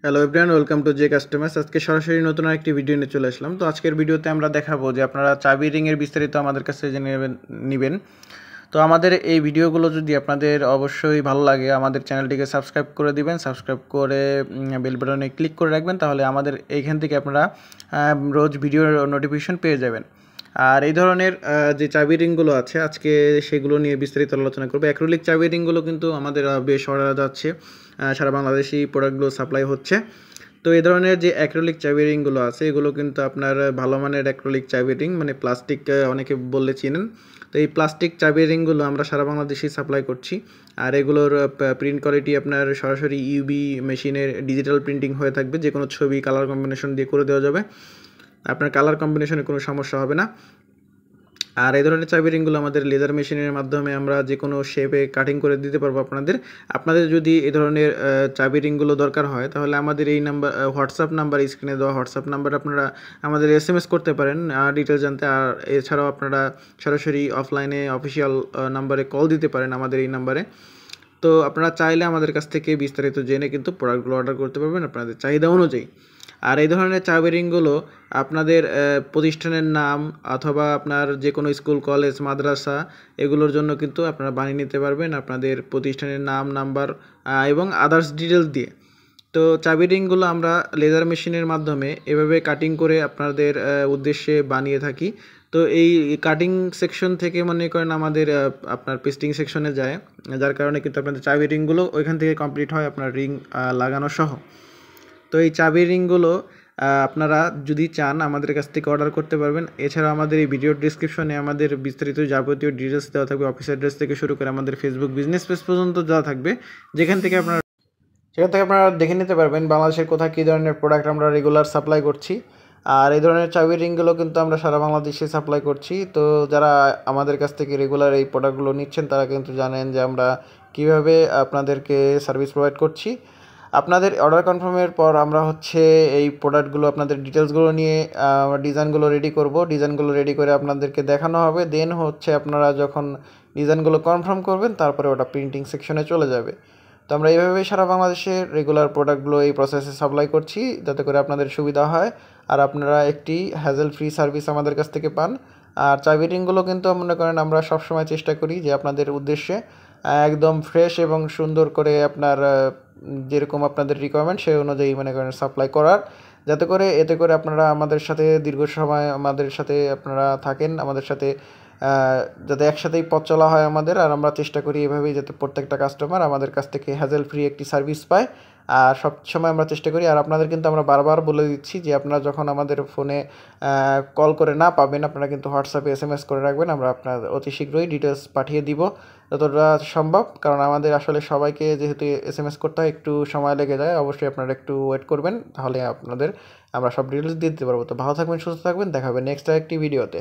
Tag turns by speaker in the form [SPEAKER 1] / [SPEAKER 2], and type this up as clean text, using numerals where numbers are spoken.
[SPEAKER 1] Hello everyone, welcome to J customers. আজকে সরাসরি নতুন আরেকটি ভিডিও নিয়ে চলে আসলাম। তো আজকের ভিডিওতে আমরা দেখাবো যে আপনারা চাবি রিংয়ের বিস্তারিত আমাদের কাছে জেনে নেবেন। তো আমাদের এই ভিডিওগুলো যদি আপনাদের অবশ্যই ভালো লাগে, আমাদের চ্যানেলটিকে সাবস্ক্রাইব করে দিবেন, সাবস্ক্রাইব করে বেল বাটনে ক্লিক করে রাখবেন, তাহলে আমাদের এইখান থেকে আপনারা রোজ ভিডিওর নোটিফিকেশন পেয়ে যাবেন। আর এই ধরনের যে চাবি রিংগুলো আছে আজকে সেগুলো নিয়ে বিস্তারিত আলোচনা করবো। অ্যাক্রিলিক চাবি রিংগুলো কিন্তু আমাদের বেশ অর্ডার যাচ্ছে, সারা বাংলাদেশি প্রোডাক্টগুলো সাপ্লাই হচ্ছে। তো এই ধরনের যে অ্যাক্রিলিক চাবি রিংগুলো আছে এগুলো কিন্তু আপনার ভালো মানের অ্যাক্রিলিক চাবি রিং, মানে প্লাস্টিক অনেকে বললে চিনেন। তো এই প্লাস্টিক চাবি রিংগুলো আমরা সারা বাংলাদেশেই সাপ্লাই করছি। আর এগুলোর প্রিন্ট কোয়ালিটি আপনার সরাসরি ইউবি মেশিনের ডিজিটাল প্রিন্টিং হয়ে থাকবে, যে কোনো ছবি কালার কম্বিনেশন দিয়ে করে দেওয়া যাবে, আপনার কালার কম্বিনেশনে কোনো সমস্যা হবে না। আর এই ধরনের চাবি রিংগুলো আমাদের লেজার মেশিনের মাধ্যমে আমরা যে কোনো শেপে কাটিং করে দিতে পারবো আপনাদের যদি এই ধরনের চাবি রিংগুলো দরকার হয় তাহলে আমাদের এই নাম্বার, হোয়াটসঅ্যাপ নাম্বার, স্ক্রিনে দেওয়া হোয়াটসঅ্যাপ নাম্বার আপনারা আমাদের এসএমএস করতে পারেন ডিটেলস জানতে। আর এছাড়াও আপনারা সরাসরি অফলাইনে অফিসিয়াল নাম্বারে কল দিতে পারেন আমাদের এই নাম্বারে। তো আপনারা চাইলে আমাদের কাছ থেকে বিস্তারিত জেনে কিন্তু প্রোডাক্টগুলো অর্ডার করতে পারবেন আপনাদের চাহিদা অনুযায়ী। আর এই ধরনের চাবি রিংগুলো আপনাদের প্রতিষ্ঠানের নাম অথবা আপনার যে কোনো স্কুল, কলেজ, মাদ্রাসা এগুলোর জন্য কিন্তু আপনারা বানিয়ে নিতে পারবেন আপনাদের প্রতিষ্ঠানের নাম, নাম্বার এবং আদার্স ডিটেলস দিয়ে। তো চাবি রিংগুলো আমরা লেজার মেশিনের মাধ্যমে এভাবে কাটিং করে আপনাদের উদ্দেশ্যে বানিয়ে থাকি। তো এই কাটিং সেকশন থেকে মনে করেন আমাদের আপনার পেস্টিং সেকশনে যায়, যার কারণে কিন্তু আপনাদের চাবি রিংগুলো ওইখান থেকে কমপ্লিট হয় আপনার রিং লাগানো সহ। তো এই চাবি রিংগুলো আপনারা যদি চান আমাদের কাছ থেকে অর্ডার করতে পারবেন। এছাড়া আমাদের এই ভিডিওর ডিসক্রিপশনে আমাদের বিস্তারিত যাবতীয় ডিটেলস দেওয়া থাকবে, অফিস অ্যাড্রেস থেকে শুরু করে আমাদের ফেসবুক বিজনেস পেজ পর্যন্ত দেওয়া থাকবে, সেখান থেকে আপনারা দেখে নিতে পারবেন বাংলাদেশের কোথায় কী ধরনের প্রোডাক্ট আমরা রেগুলার সাপ্লাই করছি। আর এই ধরনের চাবি রিংগুলো কিন্তু আমরা সারা বাংলাদেশে সাপ্লাই করছি। তো যারা আমাদের কাছ থেকে রেগুলার এই প্রোডাক্টগুলো নিচ্ছেন তারা কিন্তু জানেন যে আমরা কীভাবে আপনাদেরকে সার্ভিস প্রোভাইড করছি। আপনাদের অর্ডার কনফার্মের পর আমরা হচ্ছে এই প্রোডাক্টগুলো, আপনাদের ডিটেলসগুলো নিয়ে ডিজাইনগুলো রেডি করব। ডিজাইনগুলো রেডি করে আপনাদেরকে দেখানো হবে। দেন হচ্ছে আপনারা যখন ডিজাইনগুলো কনফার্ম করবেন তারপরে ওটা প্রিন্টিং সেকশনে চলে যাবে। তো আমরা এইভাবেই সারা বাংলাদেশে রেগুলার প্রোডাক্টগুলো এই প্রসেসে সাপ্লাই করছি, যাতে করে আপনাদের সুবিধা হয় আর আপনারা একটি হ্যাজেল ফ্রি সার্ভিস আমাদের কাছ থেকে পান। আর চাবি রিংগুলো কিন্তু মনে করেন আমরা সবসময় চেষ্টা করি যে আপনাদের উদ্দেশ্যে একদম ফ্রেশ এবং সুন্দর করে আপনার যেরকম আপনাদের রিকোয়ারমেন্ট সেই অনুযায়ী মনে করেন সাপ্লাই করার, এতে করে আপনারা আমাদের সাথে দীর্ঘ সময় আমাদের সাথে আপনারা থাকেন, আমাদের সাথে যাতে একসাথেই পথ চলা হয় আমাদের। আর আমরা চেষ্টা করি এভাবেই যাতে প্রত্যেকটা কাস্টমার আমাদের কাছ থেকে হ্যাজেল ফ্রি একটি সার্ভিস পায়। আর সবসময় আমরা চেষ্টা করি। আর আপনাদের কিন্তু আমরা বারবার বলে দিচ্ছি যে আপনারা যখন আমাদের ফোনে কল করে না পাবেন আপনারা কিন্তু হোয়াটসঅ্যাপে এসএমএস করে রাখবেন, আমরা আপনার অতি শীঘ্রই ডিটেলস পাঠিয়ে দিব যতটা সম্ভব। কারণ আমাদের আসলে সবাইকে যেহেতু এসএমএস করতে হয় একটু সময় লেগে যায়, অবশ্যই আপনারা একটু ওয়েট করবেন, তাহলে আপনাদের আমরা সব ডিটেলস দিয়ে দিতে পারবো। তো ভালো থাকবেন, সুস্থ থাকবেন, দেখা হবে নেক্সট একটি ভিডিওতে।